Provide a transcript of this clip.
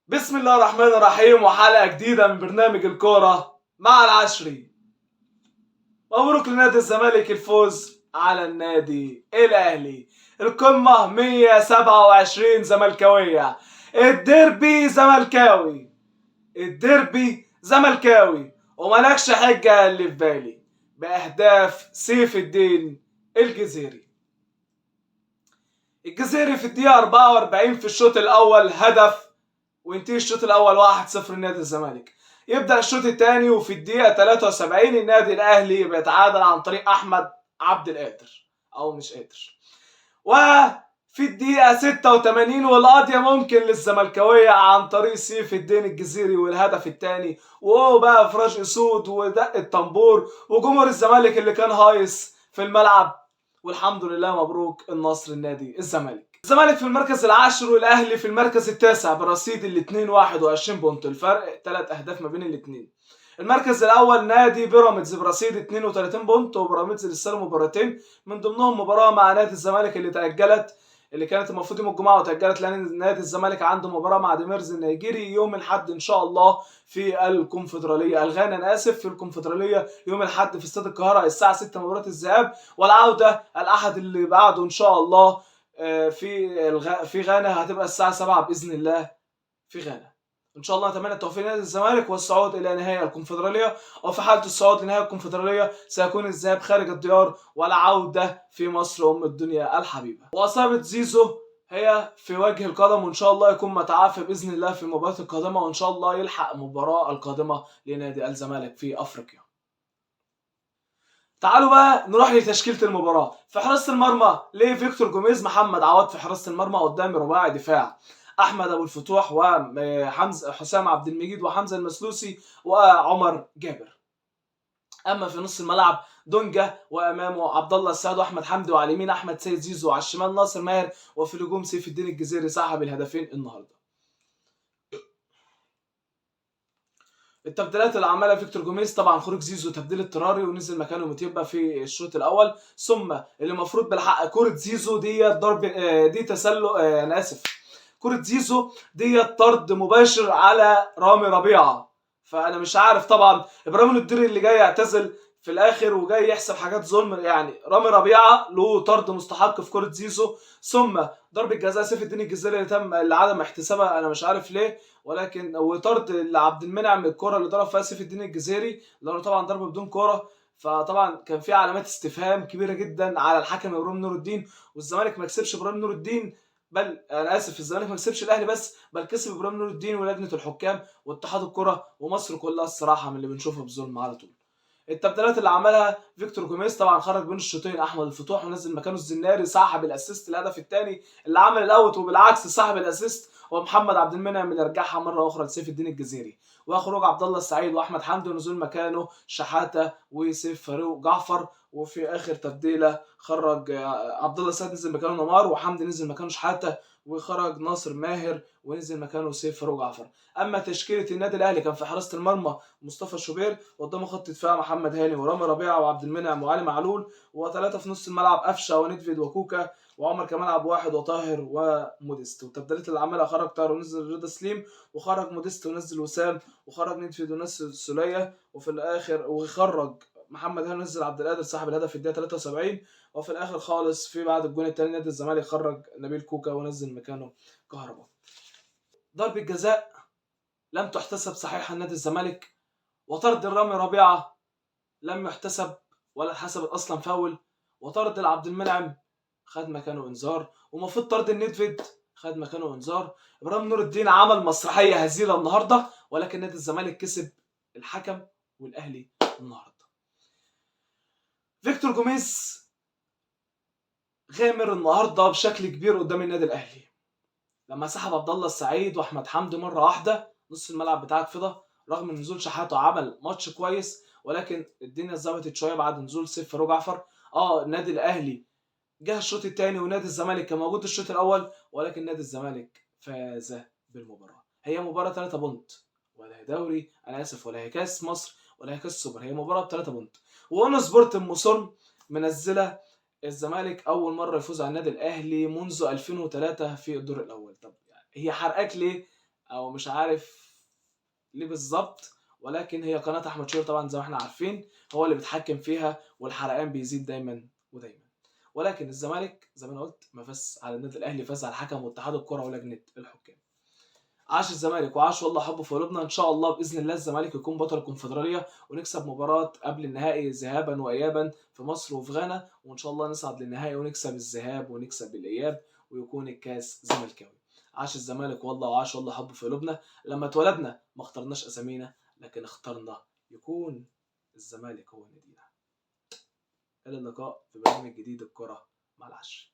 بسم الله الرحمن الرحيم، وحلقة جديدة من برنامج الكورة مع العشري. مبروك لنادي الزمالك الفوز على النادي الأهلي. القمة 127 زملكاوية. الديربي زملكاوي، الديربي زملكاوي، وملكش حجة اللي في بالي بأهداف سيف الدين الجزيري. الجزيري في الدقيقة 44 في الشوط الأول هدف، وينتهي الشوط الاول 1-0 لنادي الزمالك. يبدا الشوط الثاني وفي الدقيقه 73 النادي الاهلي بيتعادل عن طريق احمد عبد القادر او مش قادر. وفي الدقيقه 86 والقضيه ممكن للزملكاويه عن طريق سيف الدين الجزيري والهدف الثاني، وهو بقى فراش اسود ودق الطنبور وجمهور الزمالك اللي كان هايص في الملعب. والحمد لله، مبروك النصر النادي الزمالك. الزمالك في المركز العاشر والاهلي في المركز التاسع برصيد الاثنين 21 بونت، الفرق 3 اهداف ما بين الاثنين. المركز الاول نادي بيراميدز برصيد 32 بونت، وبيراميدز لسه له مباراتين من ضمنهم مباراه مع نادي الزمالك اللي كانت المفروض يوم الجمعه وتاجلت لان نادي الزمالك عنده مباراه مع ديميرز النيجيري يوم الاحد ان شاء الله في الكونفدراليه الغانا، انا اسف، في الكونفدراليه يوم الاحد في استاد القاهره الساعه 6 مباراه الذهاب، والعوده الاحد اللي بعده ان شاء الله في غانا هتبقى الساعه 7 باذن الله في غانا. ان شاء الله نتمنى التوفيق لنادي الزمالك والصعود الى نهائي الكونفدراليه، وفي حاله الصعود لنهائي الكونفدراليه سيكون الذهاب خارج الديار والعوده في مصر ام الدنيا الحبيبه. واصابه زيزو هي في وجه القدم، وان شاء الله يكون متعافى باذن الله في المباراه القادمه، وان شاء الله يلحق المباراه القادمه لنادي الزمالك في افريقيا. تعالوا بقى نروح لتشكيله المباراه. في حراسه المرمى ليه فيكتور جوميز محمد عواد في حراسه المرمى قدام رباعي دفاع احمد ابو الفتوح وحمزه حسام عبد المجيد وحمزه المسلوسي وعمر جابر. اما في نص الملعب دونجا وامامه عبد الله السعد واحمد حمدي، وعلى اليمين احمد سيد زيزو، وعلى الشمال ناصر ماهر، وفي الهجوم سيف الدين الجزيري صاحب الهدفين النهارده. التبديلات اللي عملها فيكتور جوميز طبعا خروج زيزو تبديل اضطراري ونزل مكانه متيبا في الشوط الاول، ثم اللي المفروض بالحق كوره زيزو دي ضرب دي تسلل، انا اسف، كوره زيزو دي طرد مباشر على رامي ربيعه. فانا مش عارف طبعا ابراهيم الدري اللي جاي يعتزل في الاخر وجاي يحسب حاجات ظلم، يعني رامي ربيعه له طرد مستحق في كوره زيزو، ثم ضربه جزاء سيف الدين الجزيري اللي تم لعدم احتسابها انا مش عارف ليه، ولكن وطرد لعبد المنعم الكره اللي ضرب فيها سيف الدين الجزيري لانه طبعا ضربه بدون كره. فطبعا كان في علامات استفهام كبيره جدا على الحكم ابراهيم نور الدين، والزمالك ما كسبش ابراهيم نور الدين، بل انا اسف، الزمالك ما كسبش الاهلي بس، بل كسب ابراهيم نور الدين ولجنه الحكام واتحاد الكره ومصر كلها الصراحه من اللي بنشوفه بظلم على طول. التبديلات اللي عملها فيكتور جوميز طبعا خرج بين الشوطين احمد الفتوح ونزل مكانه الزناري صاحب الاسيست الهدف الثاني اللي عمل الاوت، وبالعكس صاحب الاسيست ومحمد عبد المنعم اللي رجعها مره اخرى لسيف الدين الجزيري، وخروج عبد الله السعيد واحمد حمدي ونزول مكانه شحاته وسيف فاروق جعفر. وفي اخر تبديله خرج عبد الله السعيد نزل مكانه نمار، وحمدي نزل مكانه شحاته، وخرج ناصر ماهر ونزل مكانه سيف فاروق جعفر. اما تشكيله النادي الاهلي كان في حراسه المرمى مصطفى شوبير، قدامه خط دفاع محمد هاني ورامي ربيعه وعبد المنعم وعلي معلول، وثلاثه في نص الملعب قفشه وندفيد وكوكا وعمر كمال عبد الواحد وطاهر وموديست. والتبديلات اللي عملها خرج طاهر ونزل رضا سليم، وخرج موديست ونزل وسام، وخرج ندفيد ونزل سوليه، وفي الاخر وخرج محمد هاني ونزل عبد القادر صاحب الهدف في الدقيقه 73. وفي الاخر خالص في بعد الجون الثاني نادي الزمالك خرج نبيل كوكا ونزل مكانه كهربا. ضربه جزاء لم تحتسب صحيحا نادي الزمالك، وطرد رامي ربيعه لم يحتسب ولا اتحسبت اصلا فاول، وطرد لعبد المنعم خد مكانه انذار، ومفروض طرد الندفيد خد مكانه انذار. ابراهيم نور الدين عمل مسرحيه هزيله النهارده، ولكن نادي الزمالك كسب الحكم والاهلي النهارده. فيكتور جوميز غامر النهارده بشكل كبير قدام النادي الاهلي لما سحب عبد الله السعيد واحمد حمدي مره واحده، نص الملعب بتاعك فضى رغم ان نزول شحاته عمل ماتش كويس، ولكن الدنيا اتظبطت شويه بعد نزول سيف فاروق جعفر. النادي الاهلي جه الشوط الثاني ونادي الزمالك كان موجود الشوط الاول، ولكن نادي الزمالك فاز بالمباراه. هي مباراه 3 بونت، ولا هي دوري، انا اسف، ولا هي كاس مصر، ولا هي كاس سوبر، هي مباراه ب 3 بونت. واون سبورت مصر منزله الزمالك اول مره يفوز على النادي الاهلي منذ 2003 في الدور الاول. طب يعني هي حرقاك ليه؟ او مش عارف ليه بالظبط، ولكن هي قناه احمد شوقي طبعا زي ما احنا عارفين هو اللي بيتحكم فيها، والحرقان بيزيد دايما ودايما. ولكن الزمالك زي ما انا قلت ما فاز على النادي الاهلي، فاز على الحكم واتحاد الكره ولجنه الحكام. عاش الزمالك وعاش والله حبه في قلوبنا. ان شاء الله باذن الله الزمالك يكون بطل الكونفدراليه ونكسب مباراه قبل النهائي ذهابا وايابا في مصر وفي غانا، وان شاء الله نصعد للنهائي ونكسب الذهاب ونكسب الاياب ويكون الكاس زملكاوي. عاش الزمالك والله وعاش والله حبه في قلوبنا. لما اتولدنا ما اخترناش اسامينا، لكن اخترنا يكون الزمالك هو نادينا. الى اللقاء في برنامج جديد، الكره مع العش.